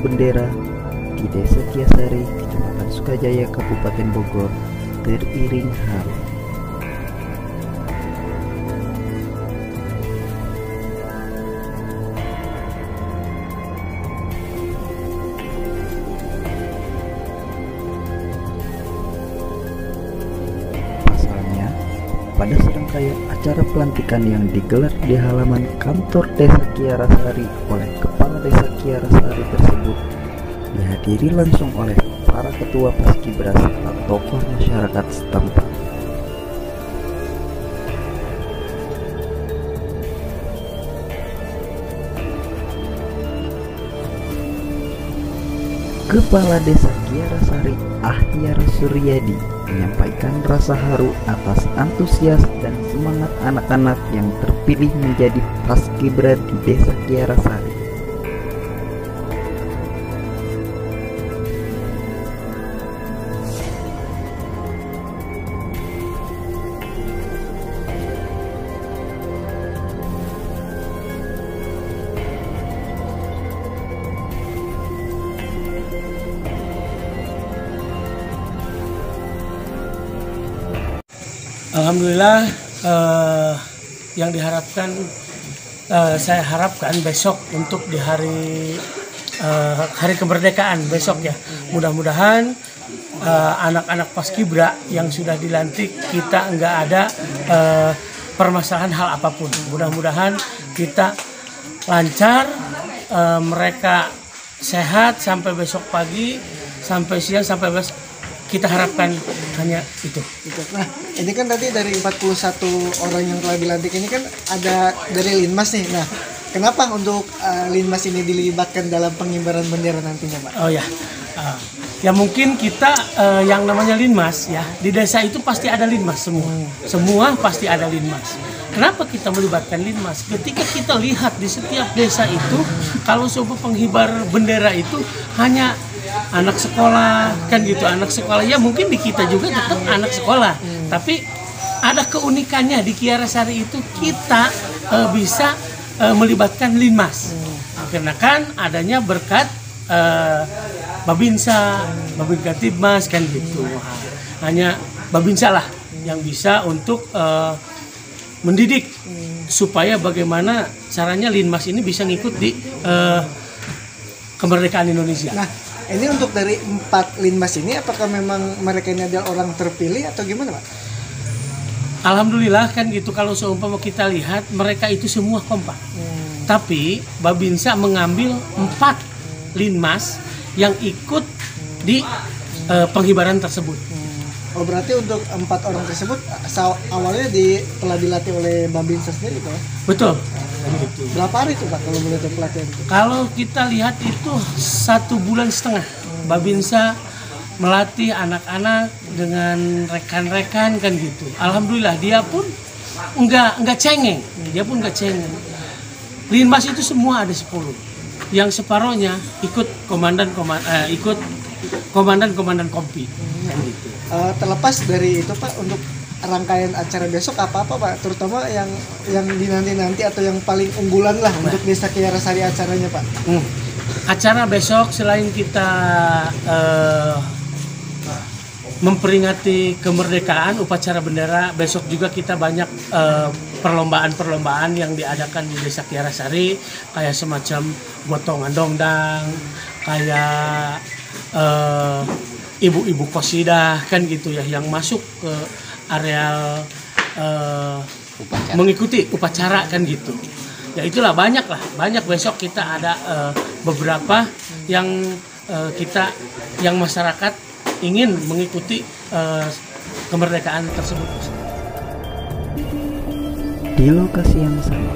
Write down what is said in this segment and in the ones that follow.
bendera di Desa Kiasari, Kecamatan Sukajaya, Kabupaten Bogor, teriring haru. Pasalnya, pada serangkaian acara pelantikan yang digelar di halaman kantor Desa Kiarasari oleh Kepala Desa Kiarasari tersebut dihadiri langsung oleh para ketua Paskibra serta tokoh masyarakat setempat. Kepala Desa Kiarasari Ahyar Suryadi menyampaikan rasa haru atas antusias dan semangat anak-anak yang terpilih menjadi Paskibra di Desa Kiarasari. Alhamdulillah, yang diharapkan, saya harapkan besok untuk di hari kemerdekaan besok ya, mudah-mudahan anak-anak Paskibra yang sudah dilantik kita nggak ada permasalahan hal apapun. Mudah-mudahan kita lancar, mereka sehat sampai besok pagi, sampai siang, sampai besok. Kita harapkan hanya itu. Nah, ini kan tadi dari 41 orang yang telah dilantik ini kan ada dari Linmas nih. Nah, kenapa untuk Linmas ini dilibatkan dalam pengibaran bendera nantinya, Pak? Oh ya, ya mungkin kita yang namanya Linmas ya, di desa itu pasti ada Linmas semua. Semua pasti ada Linmas. Kenapa kita melibatkan Linmas? Ketika kita lihat di setiap desa itu, kalau sebuah penghibar bendera itu hanya anak sekolah, kan gitu, anak sekolah. Ya mungkin di kita juga tetap anak sekolah, tapi ada keunikannya di Kiarasari itu kita bisa melibatkan Linmas. Karena kan adanya berkat Babinsa, Babinsa kan gitu. Hanya Babinsa lah yang bisa untuk mendidik supaya bagaimana caranya Linmas ini bisa ngikut di kemerdekaan Indonesia. Nah, ini untuk dari 4 Linmas ini, apakah memang mereka ini adalah orang terpilih atau gimana, Pak? Alhamdulillah kan gitu, kalau seumpama kita lihat mereka itu semua kompak. Tapi Babinsa mengambil 4 Linmas yang ikut di penghibaran tersebut. Oh, berarti untuk 4 orang tersebut awalnya telah dilatih oleh Babinsa sendiri, Pak? Betul. Berapa hari itu, Pak, kalau boleh tahu pelatihan itu? Kalau kita lihat itu 1,5 bulan. Babinsa melatih anak-anak dengan rekan-rekan kan gitu. Alhamdulillah dia pun enggak cengeng. Linmas itu semua ada 10. Yang separohnya ikut komandan kompi. Kan gitu. Terlepas dari itu, Pak, untuk rangkaian acara besok apa Pak, terutama yang dinanti atau yang paling unggulan lah untuk Desa Kiarasari acaranya, Pak? Acara besok selain kita memperingati kemerdekaan, upacara bendera, besok juga kita banyak perlombaan yang diadakan di Desa Kiarasari, kayak semacam gotongan dongdang, kayak ibu-ibu qasidah kan gitu ya, yang masuk ke areal mengikuti upacara kan gitu. Ya itulah banyak besok kita ada beberapa yang yang masyarakat ingin mengikuti kemerdekaan tersebut. Di lokasi yang sama,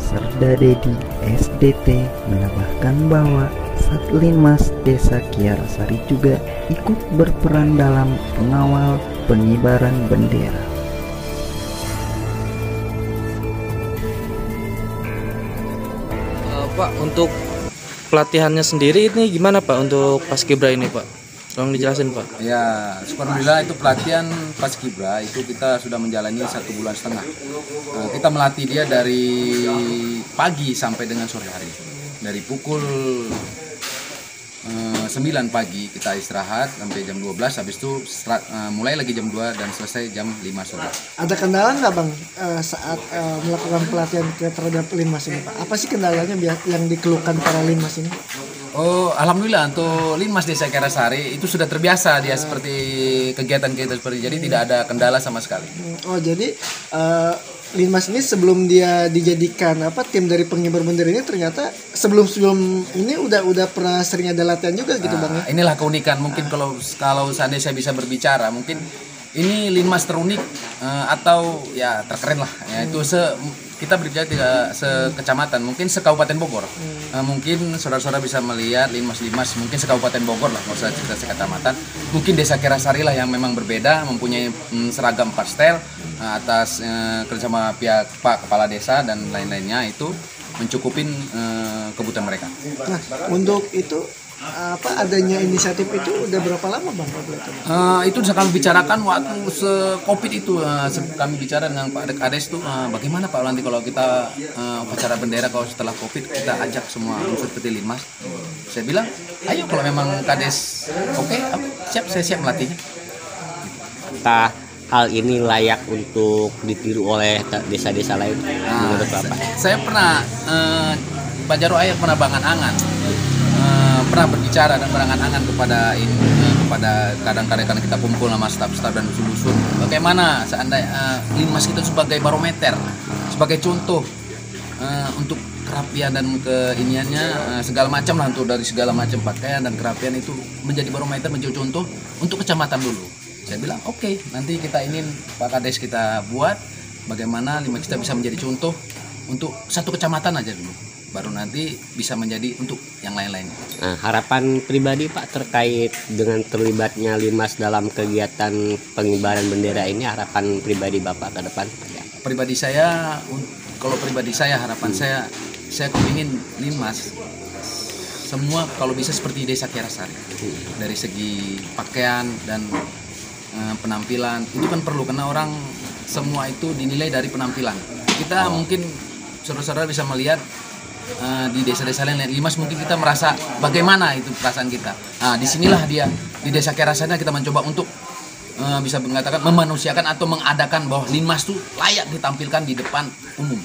Serda Dedi SDT menambahkan bahwa Satlinmas Desa Kiarasari juga ikut berperan dalam pengawal pengibaran bendera. Pak, untuk pelatihannya sendiri ini gimana Pak untuk Paskibra ini, Pak? Tolong dijelasin, Pak. Ya, alhamdulillah itu pelatihan Paskibra itu kita sudah menjalani 1,5 bulan. Kita melatih dia dari pagi sampai dengan sore hari. Dari pukul 9 pagi kita istirahat sampai jam 12, habis itu mulai lagi jam 2 dan selesai jam 5 sore. Ada kendala nggak Bang saat melakukan pelatihan terhadap linmas ini Pak? Apa sih kendalanya yang dikeluhkan para linmas ini? Oh, alhamdulillah untuk Linmas Desa Kiarasari itu sudah terbiasa dia seperti kegiatan kita seperti, jadi tidak ada kendala sama sekali. Oh, jadi Linmas ini sebelum dia dijadikan tim dari pengibar bendera ini ternyata sebelum ini udah pernah sering ada latihan juga gitu Bang ya? Inilah keunikan mungkin kalau seandainya saya bisa berbicara, mungkin ini Linmas terunik atau ya terkeren lah ya, itu kita berbicara tidak sekecamatan, mungkin sekabupaten Bogor. Mungkin saudara-saudara bisa melihat Linmas mungkin sekabupaten Bogor lah, nggak usah cerita sekecamatan. Mungkin Desa Kiarasari lah yang memang berbeda, mempunyai seragam pastel atas kerjasama pihak Pak Kepala Desa dan lain-lainnya, itu mencukupin kebutuhan mereka. Nah, untuk itu adanya inisiatif itu udah berapa lama Bang? Itu kami bicarakan waktu COVID itu, kami bicara dengan Pak Kades itu, bagaimana Pak nanti kalau kita upacara bendera kalau setelah COVID kita ajak semua unsur PT Linmas. Saya bilang, ayo kalau memang Kades oke, saya siap melatihnya. Apakah hal ini layak untuk ditiru oleh desa-desa lain? Menurut Bapak? Saya pernah, Pak Jarwo Ayat pernah berangan-angan, pernah berbicara dan berangan-angan kepada kadang-kadang kita kumpul sama staf-staf dan dusun-dusun, bagaimana seandainya Linmas itu sebagai barometer, sebagai contoh untuk kerapian dan keiniannya, segala macam lah, untuk dari segala macam pakaian dan kerapian itu menjadi barometer, menjadi contoh untuk kecamatan dulu. Saya bilang oke, nanti kita ingin Pak Kades kita buat bagaimana Linmas kita bisa menjadi contoh untuk satu kecamatan aja dulu, baru nanti bisa menjadi untuk yang lain-lain. Nah, harapan pribadi Pak terkait dengan terlibatnya Linmas dalam kegiatan pengibaran bendera ini, harapan pribadi Bapak ke depan? Pribadi saya, kalau pribadi saya harapan saya kepingin Linmas semua kalau bisa seperti Desa Kiarasari, dari segi pakaian dan penampilan itu kan perlu, karena orang semua itu dinilai dari penampilan. Kita mungkin saudara-saudara bisa melihat di desa-desa lain Linmas, mungkin kita merasa bagaimana itu perasaan kita. Nah, disinilah dia di Desa Kiarasari kita mencoba untuk bisa mengatakan memanusiakan atau mengadakan bahwa Linmas itu layak ditampilkan di depan umum.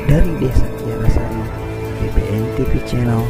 Dari Desa Kiarasari, BPN TV Channel